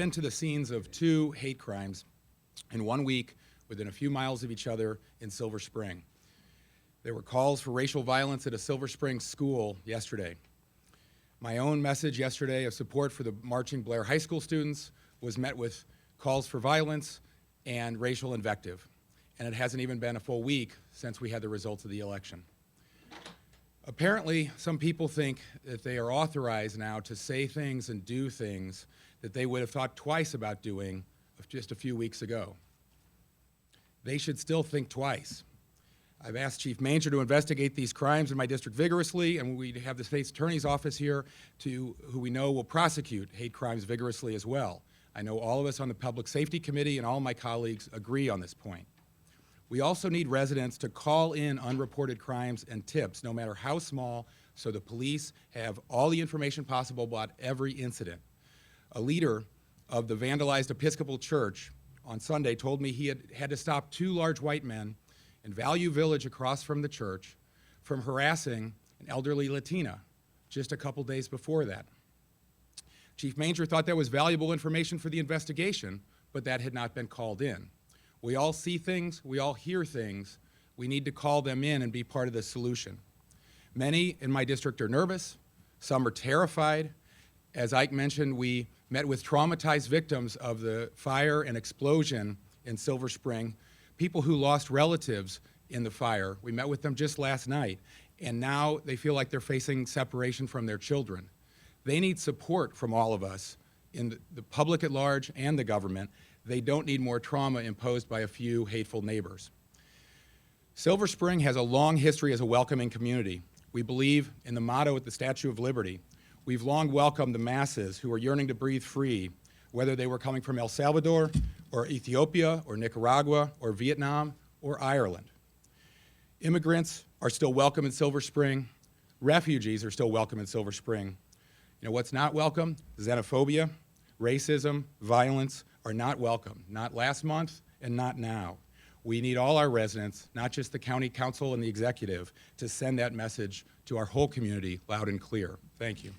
been to the scenes of 2 hate crimes in 1 week within a few miles of each other in Silver Spring. There were calls for racial violence at a Silver Spring school yesterday. My own message yesterday of support for the marching Blair High School students was met with calls for violence and racial invective. And it hasn't even been a full week since we had the results of the election. Apparently, some people think that they are authorized now to say things and do things that they would have thought twice about doing just a few weeks ago. They should still think twice. I've asked Chief Manger to investigate these crimes in my district vigorously, and we have the state's attorney's office here who we know will prosecute hate crimes vigorously as well. I know all of us on the Public Safety Committee and all my colleagues agree on this point. We also need residents to call in unreported crimes and tips, no matter how small, so the police have all the information possible about every incident. A leader of the vandalized Episcopal Church on Sunday told me he had to stop 2 large white men in Value Village across from the church from harassing an elderly Latina just a couple days before that. Chief Manger thought that was valuable information for the investigation, but that had not been called in. We all see things, we all hear things. We need to call them in and be part of the solution. Many in my district are nervous, some are terrified. As Ike mentioned, we met with traumatized victims of the fire and explosion in Silver Spring, people who lost relatives in the fire. We met with them just last night, and now they feel like they're facing separation from their children. They need support from all of us in the public at large and the government. They don't need more trauma imposed by a few hateful neighbors. Silver Spring has a long history as a welcoming community. We believe in the motto at the Statue of Liberty. We've long welcomed the masses who are yearning to breathe free, whether they were coming from El Salvador or Ethiopia or Nicaragua or Vietnam or Ireland. Immigrants are still welcome in Silver Spring. Refugees are still welcome in Silver Spring. You know what's not welcome? Xenophobia, racism, violence are not welcome, not last month and not now. We need all our residents, not just the county council and the executive, to send that message to our whole community loud and clear. Thank you.